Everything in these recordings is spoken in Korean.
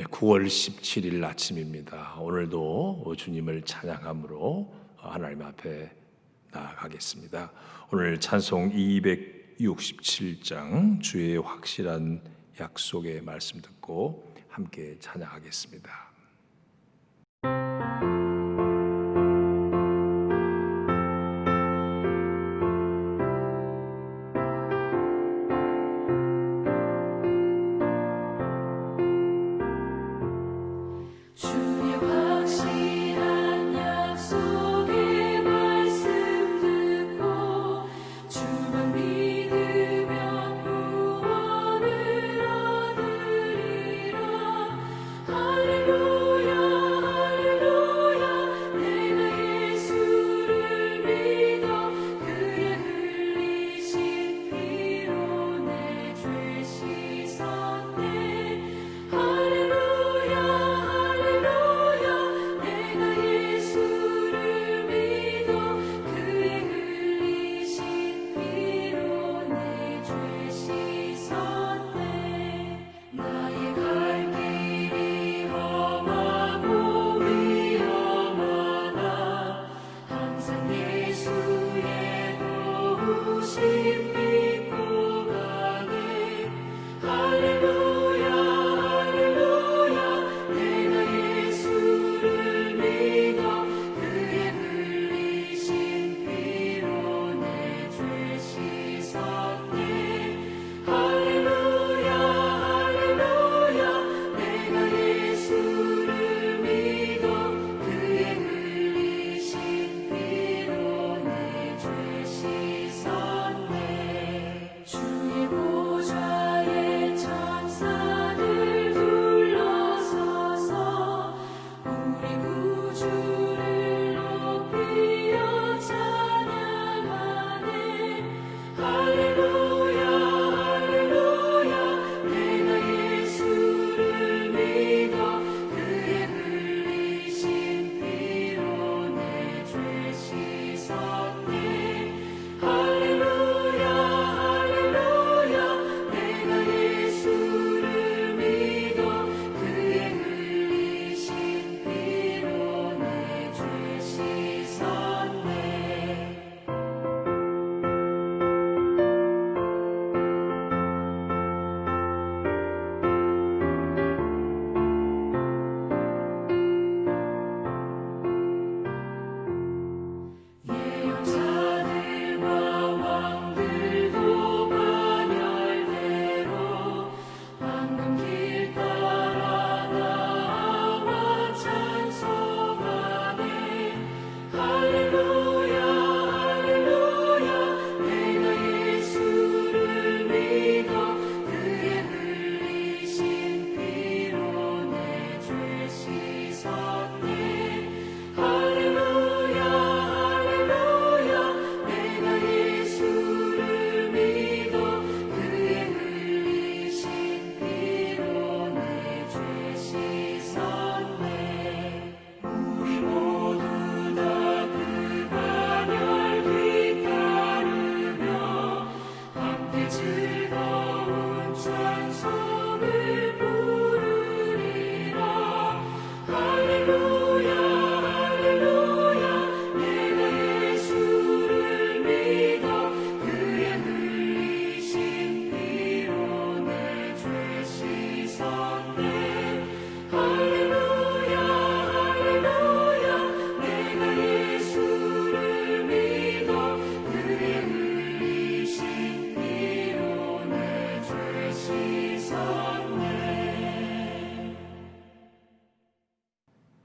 9월 17일 아침입니다. 오늘도 주님을 찬양함으로 하나님 앞에 나아가겠습니다. 오늘 찬송 267장 주의 확실한 약속의 말씀 듣고 함께 찬양하겠습니다.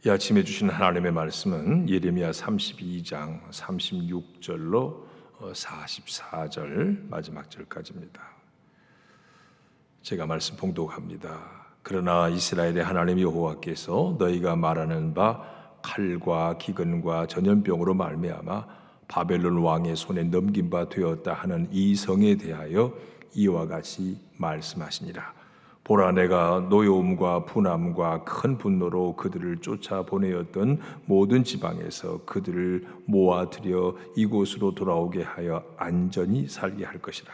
이 아침에 주신 하나님의 말씀은 예레미야 32장 36절로 44절 마지막 절까지입니다. 제가 말씀 봉독합니다. 그러나 이스라엘의 하나님 여호와께서 너희가 말하는 바 칼과 기근과 전염병으로 말미암아 바벨론 왕의 손에 넘긴 바 되었다 하는 이 성에 대하여 이와 같이 말씀하시니라. 보라, 내가 노여움과 분함과 큰 분노로 그들을 쫓아 보내었던 모든 지방에서 그들을 모아들여 이곳으로 돌아오게 하여 안전히 살게 할 것이라.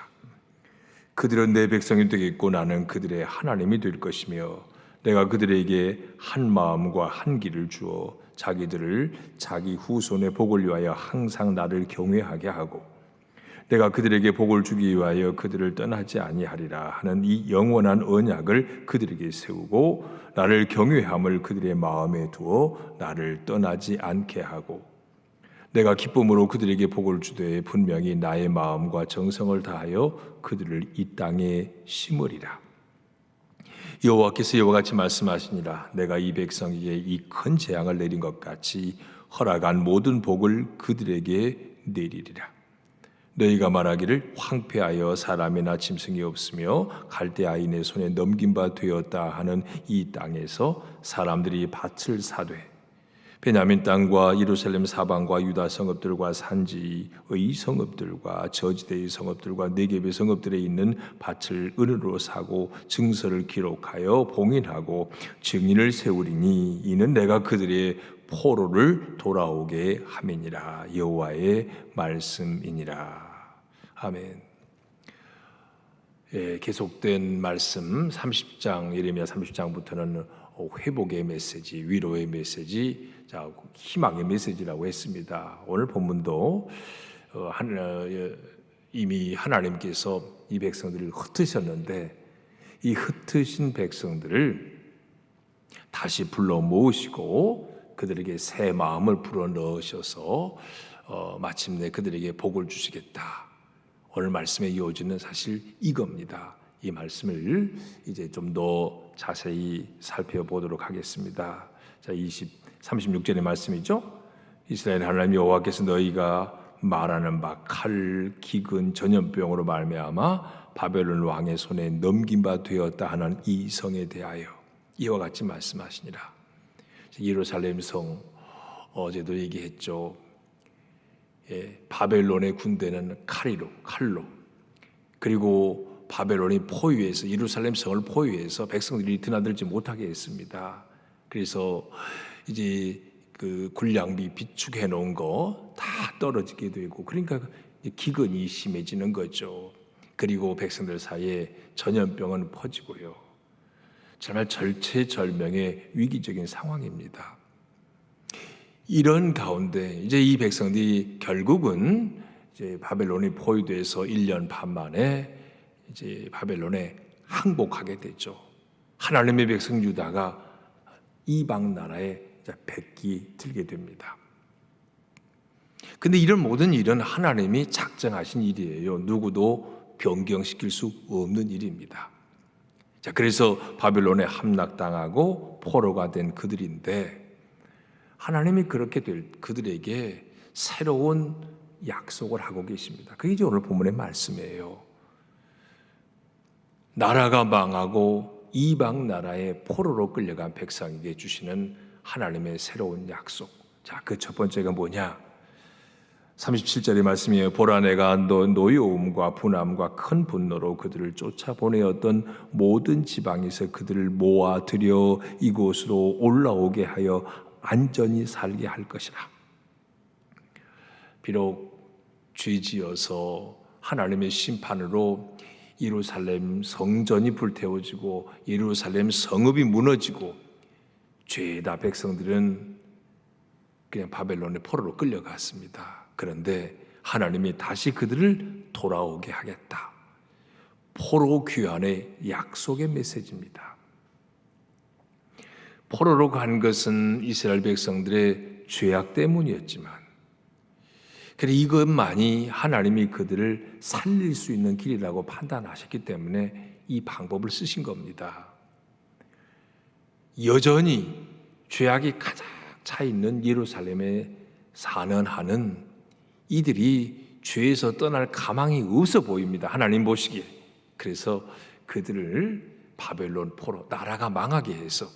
그들은 내 백성이 되겠고 나는 그들의 하나님이 될 것이며 내가 그들에게 한 마음과 한 길을 주어 자기들을 자기 후손의 복을 위하여 항상 나를 경외하게 하고 내가 그들에게 복을 주기 위하여 그들을 떠나지 아니하리라 하는 이 영원한 언약을 그들에게 세우고 나를 경외함을 그들의 마음에 두어 나를 떠나지 않게 하고 내가 기쁨으로 그들에게 복을 주되 분명히 나의 마음과 정성을 다하여 그들을 이 땅에 심으리라. 여호와께서 이와 같이 말씀하시니라. 내가 이 백성에게 이 큰 재앙을 내린 것 같이 허락한 모든 복을 그들에게 내리리라. 너희가 말하기를 황폐하여 사람이나 짐승이 없으며 갈대아인의 손에 넘긴 바 되었다 하는 이 땅에서 사람들이 밭을 사되 베냐민 땅과 예루살렘 사방과 유다 성읍들과 산지의 성읍들과 저지대의 성읍들과 네겝의 성읍들에 있는 밭을 은으로 사고 증서를 기록하여 봉인하고 증인을 세우리니 이는 내가 그들의 포로를 돌아오게 함이니라. 여호와의 말씀이니라. 아멘. 예, 계속된 말씀 30장 예레미야 30장부터는 회복의 메시지, 위로의 메시지, 자, 희망의 메시지라고 했습니다. 오늘 본문도 이미 하나님께서 이 백성들을 흩으셨는데 이 흩으신 백성들을 다시 불러 모으시고 그들에게 새 마음을 불어 넣으셔서 마침내 그들에게 복을 주시겠다. 오늘 말씀의 요지는 사실 이겁니다. 이 말씀을 이제 좀 더 자세히 살펴보도록 하겠습니다. 자, 36절의 말씀이죠. 이스라엘 하나님 여호와께서 너희가 말하는 바 칼, 기근, 전염병으로 말미암아 바벨론 왕의 손에 넘긴 바 되었다 하는 이 성에 대하여 이와 같이 말씀하시니라. 예루살렘 성 어제도 얘기했죠. 예, 바벨론의 군대는 칼로 그리고 바벨론이 포위해서 예루살렘 성을 포위해서 백성들이 드나들지 못하게 했습니다. 그래서 이제 그 군량비 비축해 놓은 거 다 떨어지게 되고 그러니까 기근이 심해지는 거죠. 그리고 백성들 사이에 전염병은 퍼지고요. 정말 절체절명의 위기적인 상황입니다. 이런 가운데 이제 이 백성들이 결국은 이제 바벨론이 포위돼서 1년 반 만에 이제 바벨론에 항복하게 되죠. 하나님의 백성 유다가 이방 나라에 뺏기 들게 됩니다. 근데 이런 모든 일은 하나님이 작정하신 일이에요. 누구도 변경시킬 수 없는 일입니다. 자, 그래서 바벨론에 함락당하고 포로가 된 그들인데 하나님이 그렇게 될 그들에게 새로운 약속을 하고 계십니다. 그게 이제 오늘 본문의 말씀이에요. 나라가 망하고 이방 나라의 포로로 끌려간 백성에게 주시는 하나님의 새로운 약속. 자, 그 첫 번째가 뭐냐? 37절의 말씀이에요. 보라 내가 노여움과 분함과 큰 분노로 그들을 쫓아보내었던 모든 지방에서 그들을 모아들여 이곳으로 올라오게 하여 안전히 살게 할 것이라. 비록 죄지어서 하나님의 심판으로 예루살렘 성전이 불태워지고 예루살렘 성읍이 무너지고 죄다 백성들은 그냥 바벨론의 포로로 끌려갔습니다. 그런데 하나님이 다시 그들을 돌아오게 하겠다. 포로 귀환의 약속의 메시지입니다. 포로로 간 것은 이스라엘 백성들의 죄악 때문이었지만 그래 이것만이 하나님이 그들을 살릴 수 있는 길이라고 판단하셨기 때문에 이 방법을 쓰신 겁니다. 여전히 죄악이 가득 차 있는 예루살렘에 사는 한은 이들이 죄에서 떠날 가망이 없어 보입니다. 하나님 보시기에. 그래서 그들을 바벨론 포로, 나라가 망하게 해서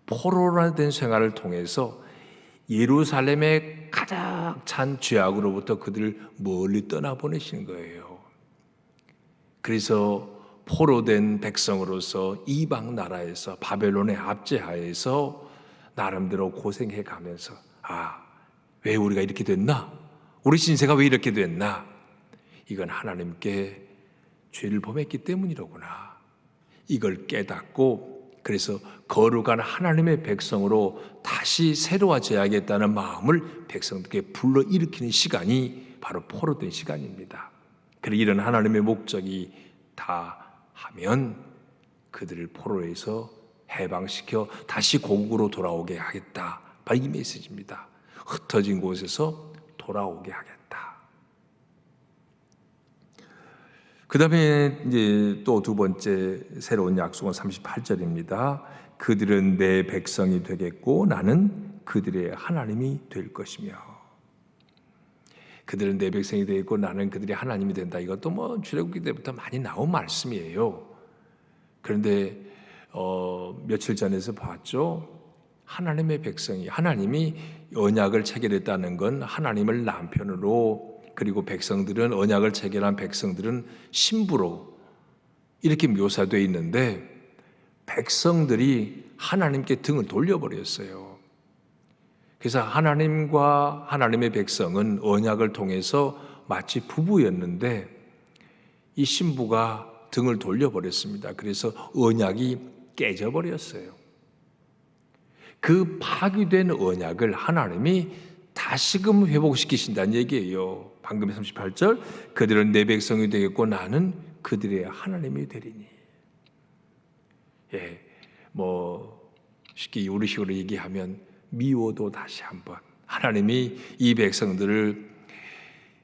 포로로 된 생활을 통해서 예루살렘에 가득 찬 죄악으로부터 그들을 멀리 떠나보내시는 거예요. 그래서 포로된 백성으로서 이방 나라에서 바벨론의 압제하에서 나름대로 고생해 가면서 왜 우리가 이렇게 됐나? 우리 신세가 왜 이렇게 됐나? 이건 하나님께 죄를 범했기 때문이로구나. 이걸 깨닫고 그래서 거룩한 하나님의 백성으로 다시 새로워져야겠다는 마음을 백성들에게 불러일으키는 시간이 바로 포로된 시간입니다. 그리고 이런 하나님의 목적이 다 하면 그들을 포로에서 해방시켜 다시 고국으로 돌아오게 하겠다. 바로 이 메시지입니다. 흩어진 곳에서 돌아오게 하겠다. 그 다음에 이제 또 두 번째 새로운 약속은 38절입니다. 그들은 내 백성이 되겠고 나는 그들의 하나님이 될 것이며. 그들은 내 백성이 되겠고 나는 그들의 하나님이 된다. 이것도 뭐 출애굽기 때부터 많이 나온 말씀이에요. 그런데 며칠 전에서 봤죠. 하나님의 백성이, 하나님이 언약을 체결했다는 건 하나님을 남편으로, 그리고 백성들은, 언약을 체결한 백성들은 신부로 이렇게 묘사되어 있는데 백성들이 하나님께 등을 돌려버렸어요. 그래서 하나님과 하나님의 백성은 언약을 통해서 마치 부부였는데 이 신부가 등을 돌려버렸습니다. 그래서 언약이 깨져버렸어요. 그 파괴된 언약을 하나님이 다시금 회복시키신다는 얘기예요. 방금 38절, 그들은 내 백성이 되겠고 나는 그들의 하나님이 되리니. 뭐 쉽게 우리식으로 얘기하면 미워도 다시 한번 하나님이 이 백성들을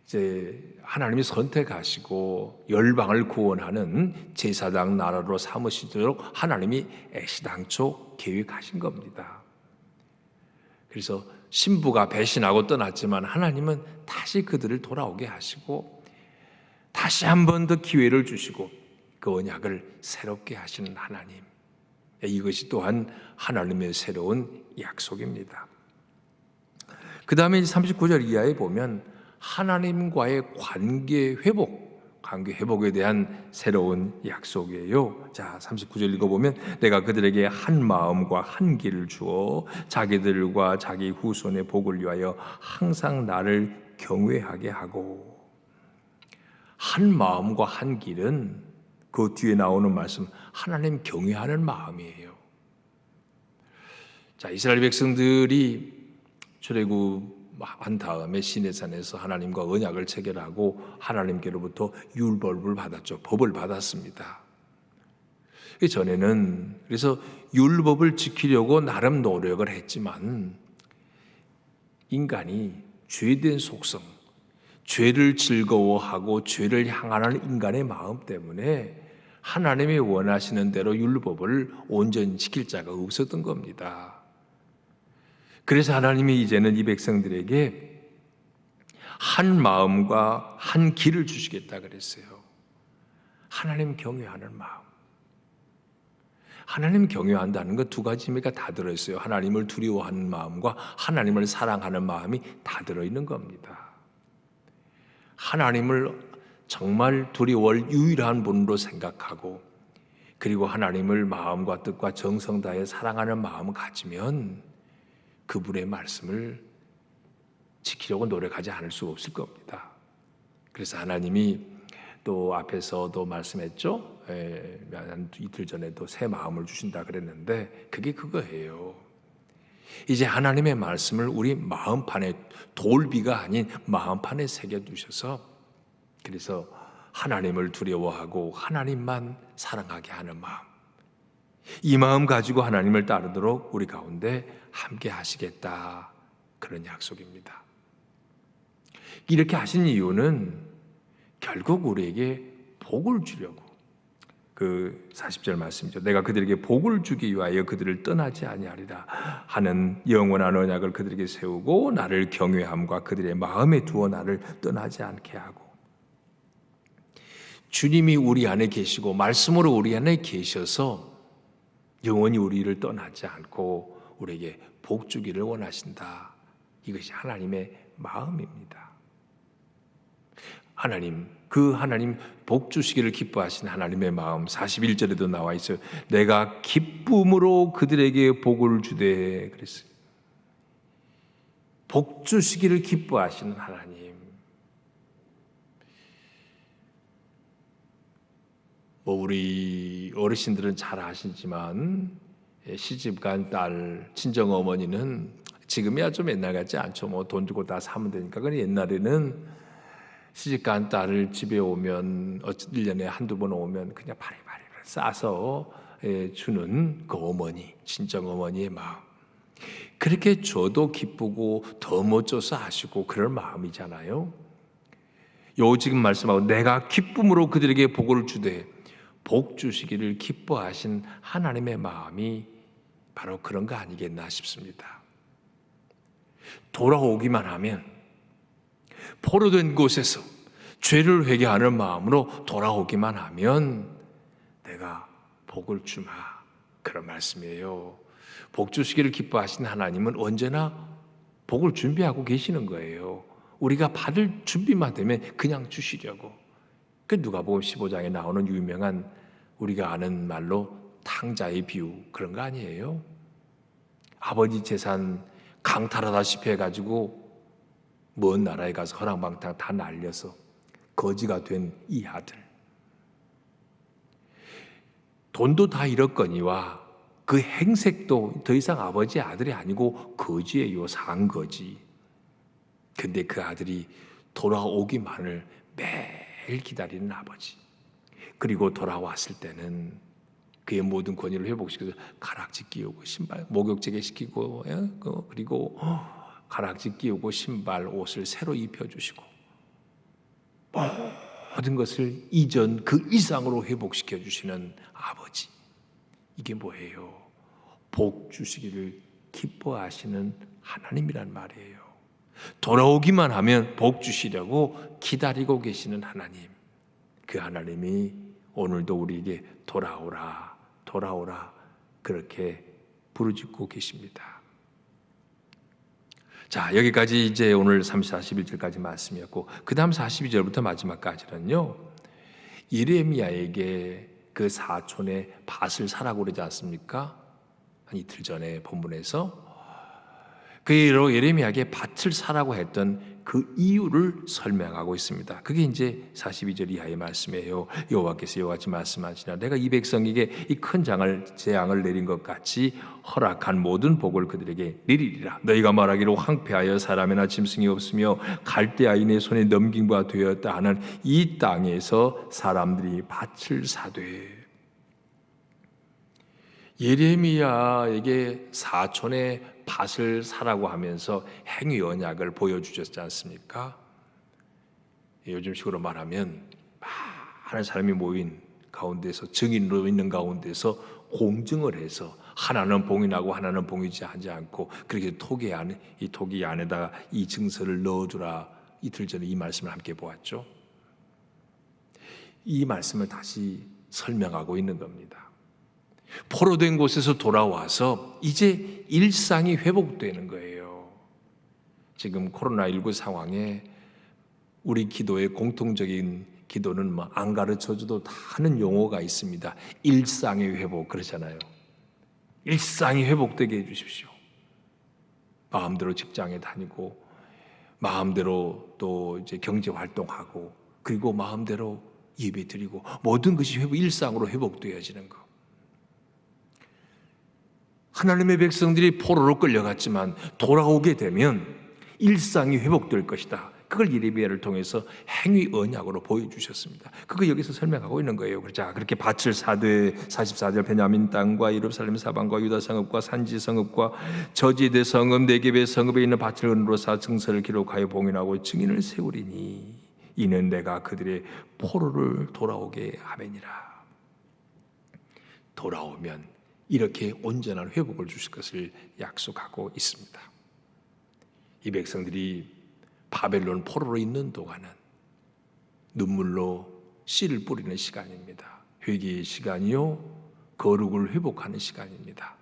이제 하나님이 선택하시고 열방을 구원하는 제사장 나라로 삼으시도록 하나님이 애시당초 계획하신 겁니다. 그래서 신부가 배신하고 떠났지만 하나님은 다시 그들을 돌아오게 하시고 다시 한 번 더 기회를 주시고 그 언약을 새롭게 하시는 하나님. 이것이 또한 하나님의 새로운 약속입니다. 그 다음에 39절 이하에 보면 하나님과의 관계 회복에 대한 새로운 약속이에요. 자, 39절 읽어보면 내가 그들에게 한 마음과 한 길을 주어 자기들과 자기 후손의 복을 위하여 항상 나를 경외하게 하고. 한 마음과 한 길은 그 뒤에 나오는 말씀, 하나님 경외하는 마음이에요. 자, 이스라엘 백성들이 출애굽한 다음에 시내산에서 하나님과 언약을 체결하고 하나님께로부터 율법을 받았죠. 법을 받았습니다. 전에는 그래서 율법을 지키려고 나름 노력을 했지만 인간이 죄된 속성, 죄를 즐거워하고 죄를 향하는 인간의 마음 때문에 하나님이 원하시는 대로 율법을 온전히 지킬 자가 없었던 겁니다. 그래서 하나님이 이제는 이 백성들에게 한 마음과 한 길을 주시겠다 그랬어요. 하나님 경외하는 마음. 하나님 경외한다는 것 두 가지 의미가 다 들어있어요. 하나님을 두려워하는 마음과 하나님을 사랑하는 마음이 다 들어있는 겁니다. 하나님을 정말 두려워할 유일한 분으로 생각하고 그리고 하나님을 마음과 뜻과 정성 다해 사랑하는 마음을 가지면 그분의 말씀을 지키려고 노력하지 않을 수 없을 겁니다. 그래서 하나님이 또 앞에서도 말씀했죠. 한 이틀 전에도 새 마음을 주신다 그랬는데 그게 그거예요. 이제 하나님의 말씀을 우리 마음판에 돌비가 아닌 마음판에 새겨두셔서 그래서 하나님을 두려워하고 하나님만 사랑하게 하는 마음, 이 마음 가지고 하나님을 따르도록 우리 가운데 함께 하시겠다, 그런 약속입니다. 이렇게 하신 이유는 결국 우리에게 복을 주려고, 그 40절 말씀이죠. 내가 그들에게 복을 주기 위하여 그들을 떠나지 아니하리라 하는 영원한 언약을 그들에게 세우고 나를 경외함과 그들의 마음에 두어 나를 떠나지 않게 하고. 주님이 우리 안에 계시고 말씀으로 우리 안에 계셔서 영원히 우리를 떠나지 않고 우리에게 복 주기를 원하신다. 이것이 하나님의 마음입니다. 하나님, 그 하나님 복 주시기를 기뻐하신 하나님의 마음, 41절에도 나와 있어요. 내가 기쁨으로 그들에게 복을 주되 그랬어요. 복 주시기를 기뻐하시는 하나님. 우리 어르신들은 잘 아시지만 시집간 딸 친정 어머니는 지금이야 좀 옛날 같지 않죠. 뭐 돈 주고 다 사면 되니까. 근데 옛날에는 시집간 딸을 집에 오면 1년에 한두 번 오면 그냥 바리바리 싸서 주는 그 어머니, 친정 어머니의 마음. 그렇게 줘도 기쁘고 더 못 줘서 아시고 그럴 마음이잖아요. 요 지금 말씀하고 내가 기쁨으로 그들에게 복을 주되 복 주시기를 기뻐하신 하나님의 마음이 바로 그런 거 아니겠나 싶습니다. 돌아오기만 하면 포로된 곳에서 죄를 회개하는 마음으로 돌아오기만 하면 내가 복을 주마, 그런 말씀이에요. 복 주시기를 기뻐하신 하나님은 언제나 복을 준비하고 계시는 거예요. 우리가 받을 준비만 되면 그냥 주시려고. 그 누가복음 15장에 나오는 유명한 우리가 아는 말로 탕자의 비유, 그런 거 아니에요? 아버지 재산 강탈하다시피 해가지고 먼 나라에 가서 허랑방탕 다 날려서 거지가 된 이 아들, 돈도 다 잃었거니와 그 행색도 더 이상 아버지의 아들이 아니고 거지예요. 상거지. 근데 그 아들이 돌아오기만을 매일 기다리는 아버지. 그리고 돌아왔을 때는 그의 모든 권위를 회복시켜서 가락지 끼우고 신발, 목욕제게 시키고, 그리고 가락지 끼우고 신발, 옷을 새로 입혀주시고 모든 것을 이전 그 이상으로 회복시켜 주시는 아버지. 이게 뭐예요? 복 주시기를 기뻐하시는 하나님이란 말이에요. 돌아오기만 하면 복 주시려고 기다리고 계시는 하나님. 그 하나님이 오늘도 우리에게 돌아오라, 돌아오라 그렇게 부르짖고 계십니다. 자, 여기까지 이제 오늘 41절까지 말씀이었고, 그 다음 42절부터 마지막까지는요, 예레미야에게 그 사촌의 밭을 사라고 그러지 않습니까? 한 이틀 전에 본문에서 그 예레미야에게 밭을 사라고 했던 그 이유를 설명하고 있습니다. 그게 이제 42절 이하의 말씀이에요. 여호와께서 이와 같이 말씀하시나 내가 이 백성에게 이 큰 재앙을 내린 것 같이 허락한 모든 복을 그들에게 내리리라. 너희가 말하기로 황폐하여 사람이나 짐승이 없으며 갈대아인의 손에 넘긴 바 되었다 하는 이 땅에서 사람들이 밭을 사되. 예레미야에게 사촌의 밭을 사라고 하면서 행위 언약을 보여주셨지 않습니까? 요즘식으로 말하면 많은 사람이 모인 가운데서, 증인으로 있는 가운데서 공증을 해서 하나는 봉인하고 하나는 봉인하지 않고 그렇게 이 토기 안에다가 이 증서를 넣어주라. 이틀 전에 이 말씀을 함께 보았죠. 이 말씀을 다시 설명하고 있는 겁니다. 포로된 곳에서 돌아와서 이제 일상이 회복되는 거예요. 지금 코로나19 상황에 우리 기도의 공통적인 기도는 뭐 안 가르쳐줘도 다 하는 용어가 있습니다. 일상의 회복, 그러잖아요. 일상이 회복되게 해주십시오. 마음대로 직장에 다니고, 마음대로 또 이제 경제 활동하고, 그리고 마음대로 예배 드리고, 모든 것이 일상으로 회복되어지는 것. 하나님의 백성들이 포로로 끌려갔지만 돌아오게 되면 일상이 회복될 것이다. 그걸 예레미야를 통해서 행위 언약으로 보여주셨습니다. 그거 여기서 설명하고 있는 거예요. 자, 그렇게 밭을 사되 44절 베냐민 땅과 예루살렘 사방과 유다 성읍과 산지 성읍과 저지대 성읍 네겝의 성읍에 있는 밭을 은으로 사 증서를 기록하여 봉인하고 증인을 세우리니 이는 내가 그들의 포로를 돌아오게 하매니라. 돌아오면 이렇게 온전한 회복을 주실 것을 약속하고 있습니다. 이 백성들이 바벨론 포로로 있는 동안은 눈물로 씨를 뿌리는 시간입니다. 회개의 시간이요, 거룩을 회복하는 시간입니다.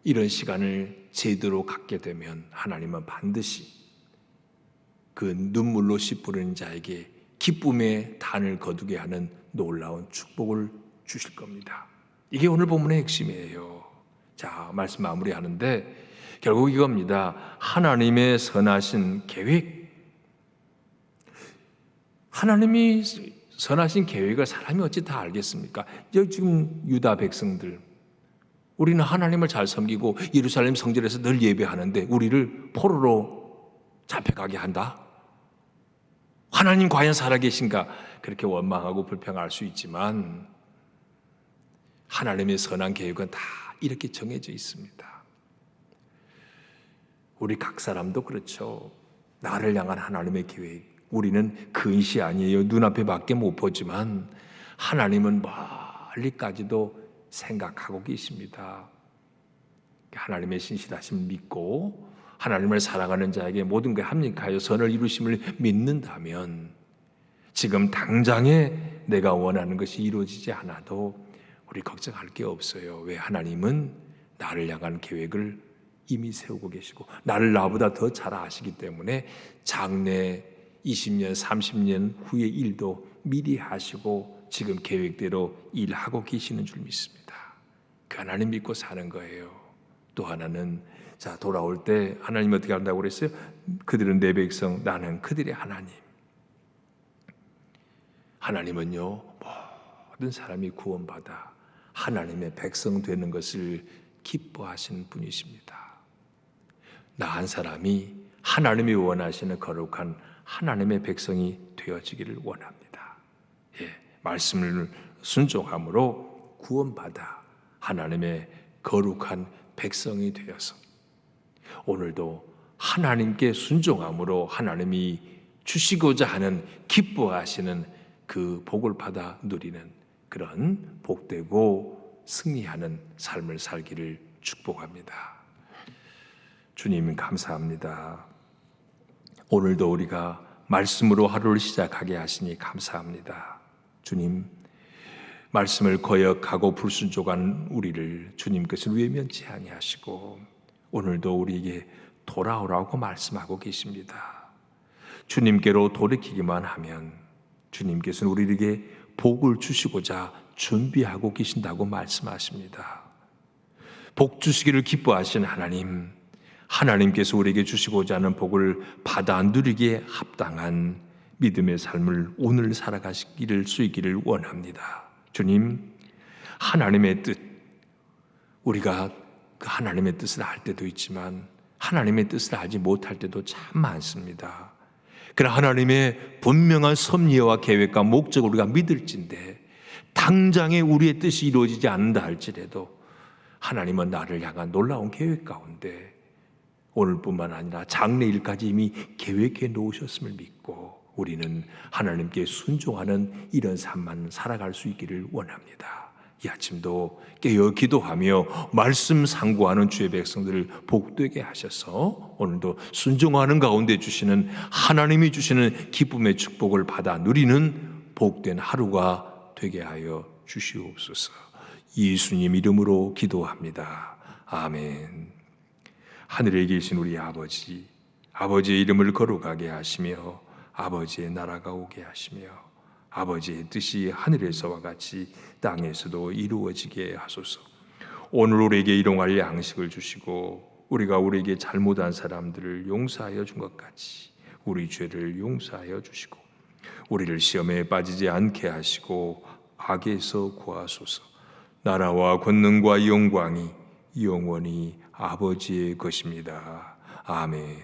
이런 시간을 제대로 갖게 되면 하나님은 반드시 그 눈물로 씨 뿌리는 자에게 기쁨의 단을 거두게 하는 놀라운 축복을 주실 겁니다. 이게 오늘 본문의 핵심이에요. 자, 말씀 마무리하는데 결국 이겁니다. 하나님의 선하신 계획. 하나님이 선하신 계획을 사람이 어찌 다 알겠습니까? 여기 지금 유다 백성들, 우리는 하나님을 잘 섬기고 예루살렘 성전에서 늘 예배하는데 우리를 포로로 잡혀가게 한다? 하나님 과연 살아계신가? 그렇게 원망하고 불평할 수 있지만 하나님의 선한 계획은 다 이렇게 정해져 있습니다. 우리 각 사람도 그렇죠. 나를 향한 하나님의 계획, 우리는 근시 아니에요. 눈앞에 밖에 못 보지만 하나님은 멀리까지도 생각하고 계십니다. 하나님의 신실하심을 믿고 하나님을 사랑하는 자에게 모든 게 합력하여 선을 이루심을 믿는다면 지금 당장에 내가 원하는 것이 이루어지지 않아도 우리 걱정할 게 없어요. 왜? 하나님은 나를 향한 계획을 이미 세우고 계시고 나를 나보다 더 잘 아시기 때문에 장래 20년, 30년 후의 일도 미리 하시고 지금 계획대로 일하고 계시는 줄 믿습니다. 그 하나님 믿고 사는 거예요. 또 하나는 돌아올 때 하나님 어떻게 한다고 그랬어요? 그들은 내 백성, 나는 그들의 하나님. 하나님은요, 모든 사람이 구원받아 하나님의 백성 되는 것을 기뻐하시는 분이십니다. 나 한 사람이 하나님이 원하시는 거룩한 하나님의 백성이 되어지기를 원합니다. 말씀을 순종함으로 구원받아 하나님의 거룩한 백성이 되어서 오늘도 하나님께 순종함으로 하나님이 주시고자 하는 기뻐하시는 그 복을 받아 누리는 그런 복되고 승리하는 삶을 살기를 축복합니다. 주님 감사합니다. 오늘도 우리가 말씀으로 하루를 시작하게 하시니 감사합니다. 주님, 말씀을 거역하고 불순종한 우리를 주님께서 외면치 아니하시고 오늘도 우리에게 돌아오라고 말씀하고 계십니다. 주님께로 돌이키기만 하면 주님께서는 우리에게 복을 주시고자 준비하고 계신다고 말씀하십니다. 복 주시기를 기뻐하시는 하나님, 하나님께서 우리에게 주시고자 하는 복을 받아 누리기에 합당한 믿음의 삶을 오늘 살아가시기를 수 있기를 원합니다. 주님, 하나님의 뜻, 우리가 그 하나님의 뜻을 알 때도 있지만 하나님의 뜻을 알지 못할 때도 참 많습니다. 그러나 하나님의 분명한 섭리와 계획과 목적을 우리가 믿을진데 당장에 우리의 뜻이 이루어지지 않는다 할지라도 하나님은 나를 향한 놀라운 계획 가운데 오늘뿐만 아니라 장래일까지 이미 계획해 놓으셨음을 믿고 우리는 하나님께 순종하는 이런 삶만 살아갈 수 있기를 원합니다. 이 아침도 깨어 기도하며 말씀 상고하는 주의 백성들을 복되게 하셔서 오늘도 순종하는 가운데 주시는 하나님이 주시는 기쁨의 축복을 받아 누리는 복된 하루가 되게 하여 주시옵소서. 예수님 이름으로 기도합니다. 아멘. 하늘에 계신 우리 아버지, 아버지의 이름을 거룩하게 하시며 아버지의 나라가 오게 하시며 아버지의 뜻이 하늘에서와 같이 땅에서도 이루어지게 하소서. 오늘 우리에게 일용할 양식을 주시고 우리가 우리에게 잘못한 사람들을 용서하여 준 것 같이 우리 죄를 용서하여 주시고 우리를 시험에 빠지지 않게 하시고 악에서 구하소서. 나라와 권능과 영광이 영원히 아버지의 것입니다. 아멘.